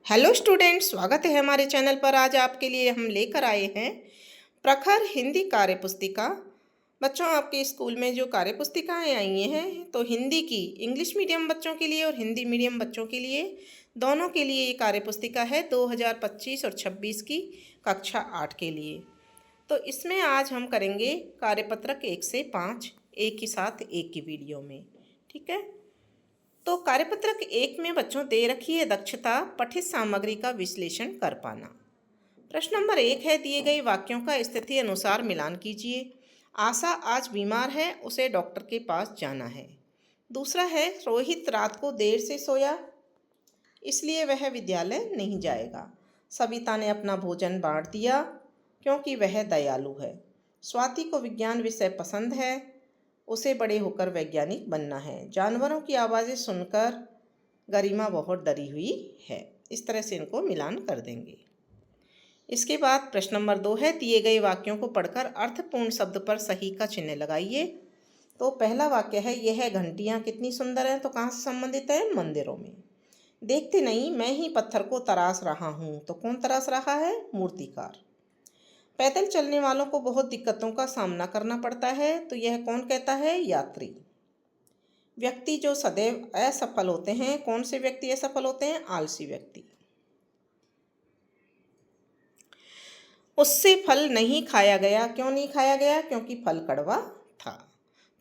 Hello students, स्वागत है हमारे चैनल पर। आज आपके लिए हम लेकर आए हैं प्रखर हिंदी कार्य पुस्तिका। बच्चों, आपके स्कूल में जो कार्य पुस्तिकाएँ आई हैं तो हिंदी की इंग्लिश मीडियम बच्चों के लिए और हिंदी मीडियम बच्चों के लिए दोनों के लिए ये कार्य पुस्तिका है 2025 और 26 की कक्षा 8 के लिए। तो इसमें आज हम करेंगे कार्यपत्रक 1 से 5 एक ही साथ एक ही वीडियो में। ठीक है, तो कार्यपत्रक 1 में बच्चों दे रखी है दक्षता पठित सामग्री का विश्लेषण कर पाना। प्रश्न नंबर 1 है, दिए गए वाक्यों का स्थिति अनुसार मिलान कीजिए। आशा आज बीमार है, उसे डॉक्टर के पास जाना है। दूसरा है, रोहित रात को देर से सोया इसलिए वह विद्यालय नहीं जाएगा। सविता ने अपना भोजन बांट दिया क्योंकि वह दयालु है। स्वाति को विज्ञान विषय पसंद है, उसे बड़े होकर वैज्ञानिक बनना है। जानवरों की आवाज़ें सुनकर गरिमा बहुत डरी हुई है। इस तरह से इनको मिलान कर देंगे। इसके बाद प्रश्न नंबर 2 है, दिए गए वाक्यों को पढ़कर अर्थपूर्ण शब्द पर सही का चिन्ह लगाइए। तो पहला वाक्य है, यह घंटियाँ कितनी सुंदर हैं, तो कहाँ से संबंधित है? मंदिरों में। देखते नहीं, मैं ही पत्थर को तराश रहा हूँ, तो कौन तराश रहा है? मूर्तिकार। पैदल चलने वालों को बहुत दिक्कतों का सामना करना पड़ता है, तो यह कौन कहता है? यात्री। व्यक्ति जो सदैव असफल होते हैं, कौन से व्यक्ति असफल होते हैं? आलसी व्यक्ति। उससे फल नहीं खाया गया, क्यों नहीं खाया गया? क्योंकि फल कड़वा था।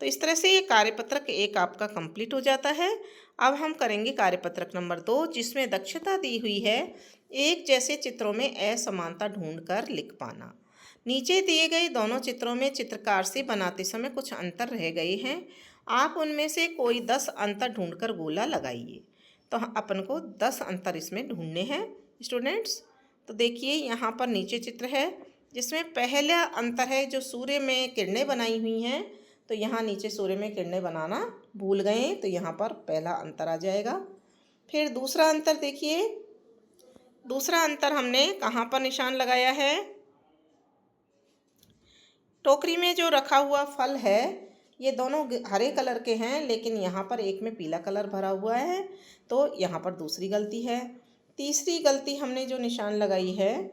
तो इस तरह से ये कार्यपत्रक 1 आपका कंप्लीट हो जाता है। अब हम करेंगे कार्यपत्रक नंबर 2, जिसमें दक्षता दी हुई है एक जैसे चित्रों में असमानता ढूंढकर लिख पाना। नीचे दिए गए दोनों चित्रों में चित्रकार से बनाते समय कुछ अंतर रह गए हैं। आप उनमें से कोई 10 अंतर ढूंढकर गोला लगाइए। तो अपन को 10 अंतर इसमें ढूंढने हैं स्टूडेंट्स। तो देखिए, यहाँ पर नीचे चित्र है जिसमें पहला अंतर है जो सूर्य में किरणें बनाई हुई हैं। तो यहाँ नीचे सूर्य में किरणें बनाना भूल गए, तो यहाँ पर पहला अंतर आ जाएगा। फिर दूसरा अंतर देखिए, दूसरा अंतर हमने कहाँ पर निशान लगाया है? टोकरी में जो रखा हुआ फल है ये दोनों हरे कलर के हैं, लेकिन यहाँ पर एक में पीला कलर भरा हुआ है, तो यहाँ पर दूसरी गलती है। तीसरी गलती हमने जो निशान लगाई है,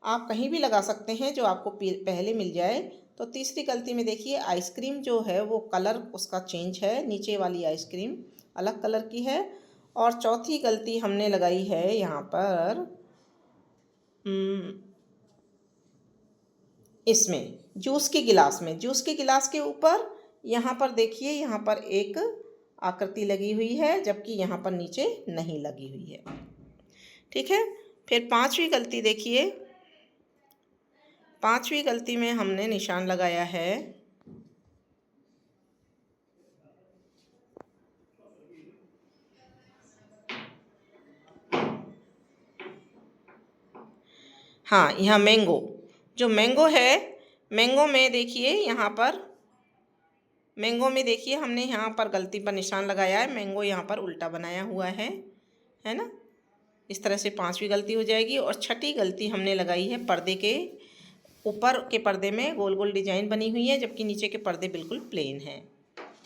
आप कहीं भी लगा सकते हैं जो आपको पहले मिल जाए। तो तीसरी गलती में देखिए, आइसक्रीम जो है वो कलर उसका चेंज है, नीचे वाली आइसक्रीम अलग कलर की है। और चौथी गलती हमने लगाई है यहाँ पर इसमें जूस के गिलास में, जूस के गिलास के ऊपर यहाँ पर देखिए, यहाँ पर एक आकृति लगी हुई है, जबकि यहाँ पर नीचे नहीं लगी हुई है। ठीक है, फिर पांचवी गलती देखिए, पांचवी गलती में हमने निशान लगाया है हाँ, यहाँ मैंगो, जो मैंगो है, मैंगो में देखिए, यहाँ पर मैंगो में देखिए हमने यहाँ पर गलती पर निशान लगाया है, मैंगो यहाँ पर उल्टा बनाया हुआ है ना। इस तरह से पांचवी गलती हो जाएगी। और छठी गलती हमने लगाई है, पर्दे के ऊपर के पर्दे में गोल गोल डिजाइन बनी हुई है, जबकि नीचे के पर्दे बिल्कुल प्लेन हैं।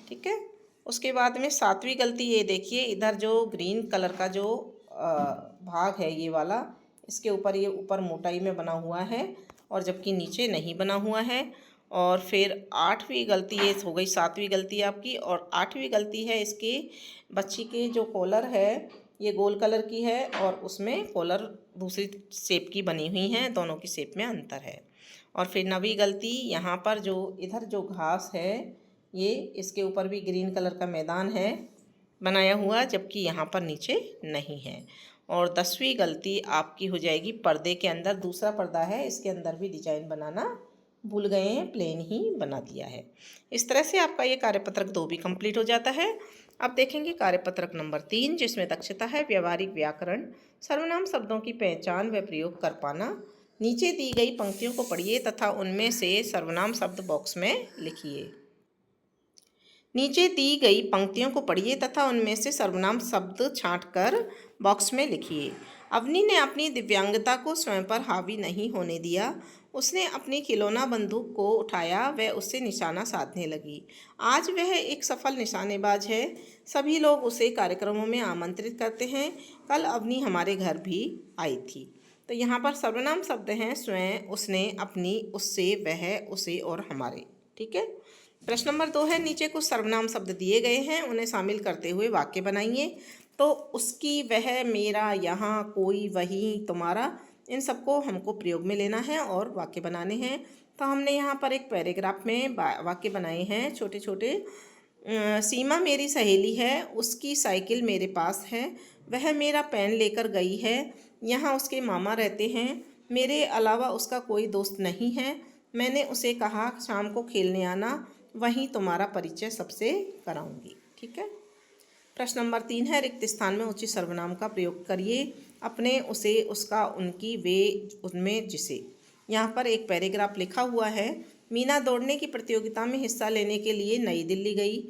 ठीक है, उसके बाद में सातवीं गलती ये देखिए, इधर जो ग्रीन कलर का जो भाग है ये वाला, इसके ऊपर ये ऊपर मोटाई में बना हुआ है और जबकि नीचे नहीं बना हुआ है। और फिर आठवीं गलती ये हो गई, सातवीं गलती आपकी। और आठवीं गलती है इसकी, बच्ची के जो कॉलर है ये गोल कलर की है और उसमें कॉलर दूसरी शेप की बनी हुई हैं, दोनों की शेप में अंतर है। और फिर नवीं गलती, यहाँ पर जो इधर जो घास है ये, इसके ऊपर भी ग्रीन कलर का मैदान है बनाया हुआ, जबकि यहाँ पर नीचे नहीं है। और 10वीं गलती आपकी हो जाएगी, पर्दे के अंदर दूसरा पर्दा है, इसके अंदर भी डिजाइन बनाना भूल गए हैं, प्लेन ही बना दिया है। इस तरह से आपका ये कार्यपत्रक 2 भी कंप्लीट हो जाता है। अब देखेंगे कार्यपत्रक नंबर 3, जिसमें दक्षता है व्यवहारिक व्याकरण, सर्वनाम शब्दों की पहचान व प्रयोग कर पाना। नीचे दी गई पंक्तियों को पढ़िए तथा उनमें से सर्वनाम शब्द बॉक्स में लिखिए। नीचे दी गई पंक्तियों को पढ़िए तथा उनमें से सर्वनाम शब्द छांटकर बॉक्स में लिखिए। अवनी ने अपनी दिव्यांगता को स्वयं पर हावी नहीं होने दिया। उसने अपनी खिलौना बंदूक को उठाया व उससे निशाना साधने लगी। आज वह एक सफल निशानेबाज है। सभी लोग उसे कार्यक्रमों में आमंत्रित करते हैं। कल अवनी हमारे घर भी आई थी। तो यहाँ पर सर्वनाम शब्द हैं स्वयं, उसने, अपनी, उससे, वह, उसे और हमारे। ठीक है। प्रश्न नंबर 2 है, नीचे कुछ सर्वनाम शब्द दिए गए हैं, उन्हें शामिल करते हुए वाक्य बनाइए। तो उसकी, वह, मेरा, यहाँ, कोई, वही, तुम्हारा, इन सबको हमको प्रयोग में लेना है और वाक्य बनाने हैं। तो हमने यहाँ पर एक पैराग्राफ में वाक्य बनाए हैं छोटे छोटे। सीमा मेरी सहेली है, उसकी साइकिल मेरे पास है, वह मेरा पेन लेकर गई है, यहाँ उसके मामा रहते हैं, मेरे अलावा उसका कोई दोस्त नहीं है, मैंने उसे कहा शाम को खेलने आना, वहीं तुम्हारा परिचय सबसे कराऊंगी। ठीक है। प्रश्न नंबर 3 है, रिक्त स्थान में उचित सर्वनाम का प्रयोग करिए। अपने, उसे, उसका, उनकी, वे, उनमें, जिसे। यहाँ पर एक पैराग्राफ लिखा हुआ है। मीना दौड़ने की प्रतियोगिता में हिस्सा लेने के लिए नई दिल्ली गई।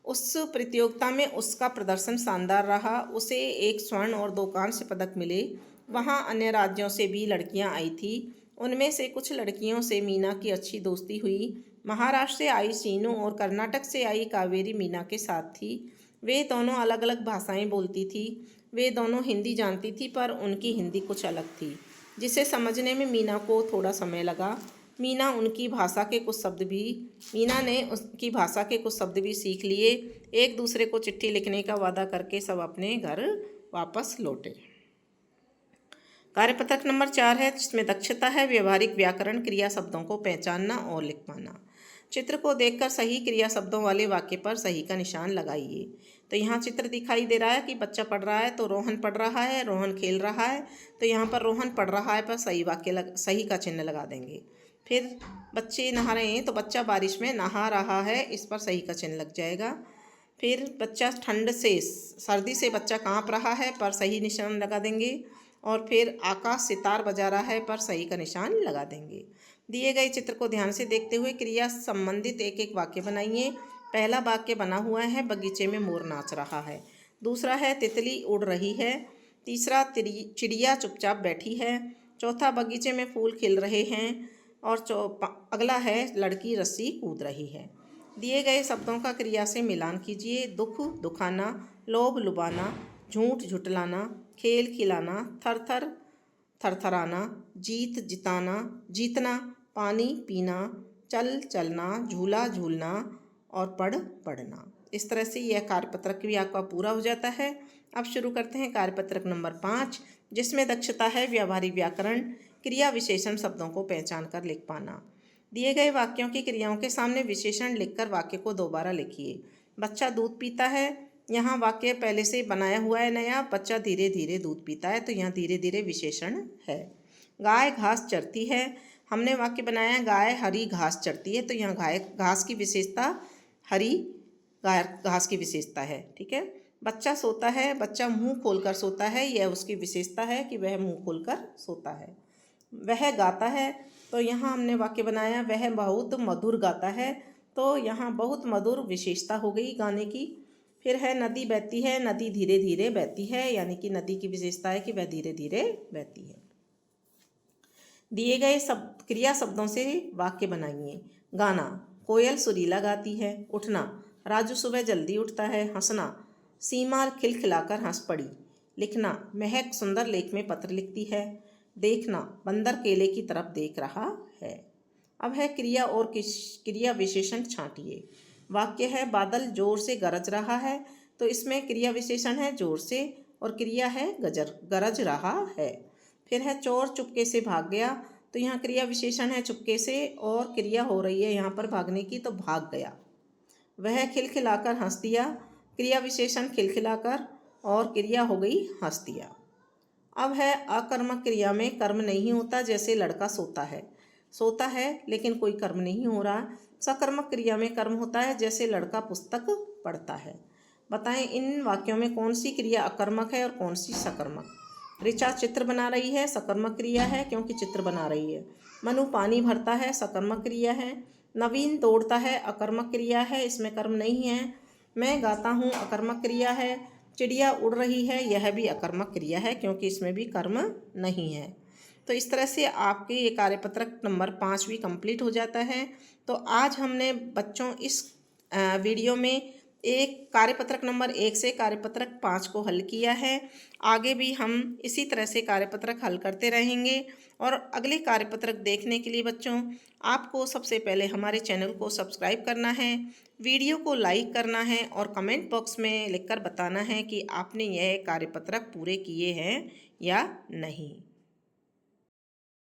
उस प्रतियोगिता में उसका प्रदर्शन शानदार रहा। उसे 1 स्वर्ण और 2 कांस्य पदक मिले। वहाँ अन्य राज्यों से भी लड़कियाँ आई थी। उनमें से कुछ लड़कियों से मीना की अच्छी दोस्ती हुई। महाराष्ट्र से आई शीनू और कर्नाटक से आई कावेरी मीना के साथ थी। वे दोनों अलग अलग भाषाएं बोलती थी। वे दोनों हिंदी जानती थी, पर उनकी हिंदी कुछ अलग थी, जिसे समझने में मीना को थोड़ा समय लगा। मीना ने उनकी भाषा के कुछ शब्द भी सीख लिए। एक दूसरे को चिट्ठी लिखने का वादा करके सब अपने घर वापस लौटे। कार्यपत्रक नंबर 4 है, जिसमें दक्षता है व्यवहारिक व्याकरण, क्रिया शब्दों को पहचानना और लिख पाना। चित्र को देखकर सही क्रिया शब्दों वाले वाक्य पर सही का निशान लगाइए। तो यहाँ चित्र दिखाई दे रहा है कि बच्चा पढ़ रहा है, तो रोहन पढ़ रहा है, रोहन खेल रहा है। तो यहाँ पर रोहन पढ़ रहा है पर सही का चिन्ह लगा देंगे। फिर बच्चे नहा रहे हैं, तो बच्चा बारिश में नहा रहा है, इस पर सही का चिन्ह लग जाएगा। फिर बच्चा सर्दी से बच्चा काँप रहा है, पर सही निशान लगा देंगे। और फिर आकाश सितार बजा रहा है, पर सही का निशान लगा देंगे। दिए गए चित्र को ध्यान से देखते हुए क्रिया संबंधित एक एक वाक्य बनाइए। पहला वाक्य बना हुआ है, बगीचे में मोर नाच रहा है। दूसरा है, तितली उड़ रही है। तीसरा, चिड़िया चुपचाप बैठी है। चौथा, बगीचे में फूल खिल रहे हैं। और अगला है, लड़की रस्सी कूद रही है। दिए गए शब्दों का क्रिया से मिलान कीजिए। दुख दुखाना, लोभ लुभाना, झूठ झुठलाना, खेल खिलाना, थर थर थरथराना, जीत जिताना, जीतना, पानी पीना, चल चलना, झूला झूलना और पढ़ना। इस तरह से यह कार्यपत्रक भी आपका पूरा हो जाता है। अब शुरू करते हैं कार्यपत्रक नंबर 5, जिसमें दक्षता है व्यावहारिक व्याकरण, क्रिया विशेषण शब्दों को पहचान कर लिख पाना। दिए गए वाक्यों की क्रियाओं के सामने विशेषण लिखकर वाक्य को दोबारा लिखिए। बच्चा दूध पीता है। यहाँ वाक्य पहले से बनाया हुआ है नया। बच्चा धीरे धीरे दूध पीता है, तो यहाँ धीरे धीरे विशेषण है। गाय घास चरती है। हमने वाक्य बनाया गाय हरी घास चरती है, तो यहाँ घास की विशेषता हरी घास की विशेषता है। ठीक है। बच्चा सोता है। बच्चा मुंह खोलकर सोता है, यह उसकी विशेषता है कि वह मुंह खोलकर सोता है। वह गाता है, तो यहाँ हमने वाक्य बनाया वह बहुत मधुर गाता है, तो यहाँ बहुत मधुर विशेषता हो गई गाने की। फिर है नदी बहती है। नदी धीरे धीरे बहती है, यानी कि नदी की विशेषता है कि वह धीरे धीरे बहती है। दिए गए क्रिया शब्दों से वाक्य बनाइए। गाना, कोयल सुरीला गाती है। उठना, राजू सुबह जल्दी उठता है। हंसना, सीमा खिलखिलाकर हंस पड़ी। लिखना, महक सुंदर लेख में पत्र लिखती है। देखना, बंदर केले की तरफ देख रहा है। अब है क्रिया और क्रिया विशेषण छांटिए। वाक्य है बादल जोर से गरज रहा है, तो इसमें क्रिया विशेषण है जोर से और क्रिया है गरज रहा है। फिर है चोर चुपके से भाग गया, तो यहाँ क्रिया विशेषण है चुपके से और क्रिया हो रही है यहाँ पर भागने की, तो भाग गया। वह खिलखिलाकर हंस दिया। क्रिया विशेषण खिलखिलाकर और क्रिया हो गई हंस दिया। अब है अकर्मक क्रिया में कर्म नहीं होता, जैसे लड़का सोता है लेकिन कोई कर्म नहीं हो रहा। सकर्मक क्रिया में कर्म होता है, जैसे लड़का पुस्तक पढ़ता है। बताएं इन वाक्यों में कौन सी क्रिया अकर्मक है और कौन सी सकर्मक। ऋचा चित्र बना रही है, सकर्मक क्रिया है क्योंकि चित्र बना रही है। मनु पानी भरता है, सकर्मक क्रिया है। नवीन दौड़ता है, अकर्मक क्रिया है, इसमें कर्म नहीं है। मैं गाता हूँ, अकर्मक क्रिया है। चिड़िया उड़ रही है, यह भी अकर्मक क्रिया है क्योंकि इसमें भी कर्म नहीं है। तो इस तरह से आपके ये कार्यपत्रक नंबर 5 भी कंप्लीट हो जाता है। तो आज हमने बच्चों इस वीडियो में एक कार्यपत्रक नंबर 1 से कार्यपत्रक 5 को हल किया है। आगे भी हम इसी तरह से कार्यपत्रक हल करते रहेंगे और अगले कार्यपत्रक देखने के लिए बच्चों आपको सबसे पहले हमारे चैनल को सब्सक्राइब करना है, वीडियो को लाइक करना है और कमेंट बॉक्स में लिखकर बताना है कि आपने यह कार्यपत्रक पूरे किए हैं या नहीं।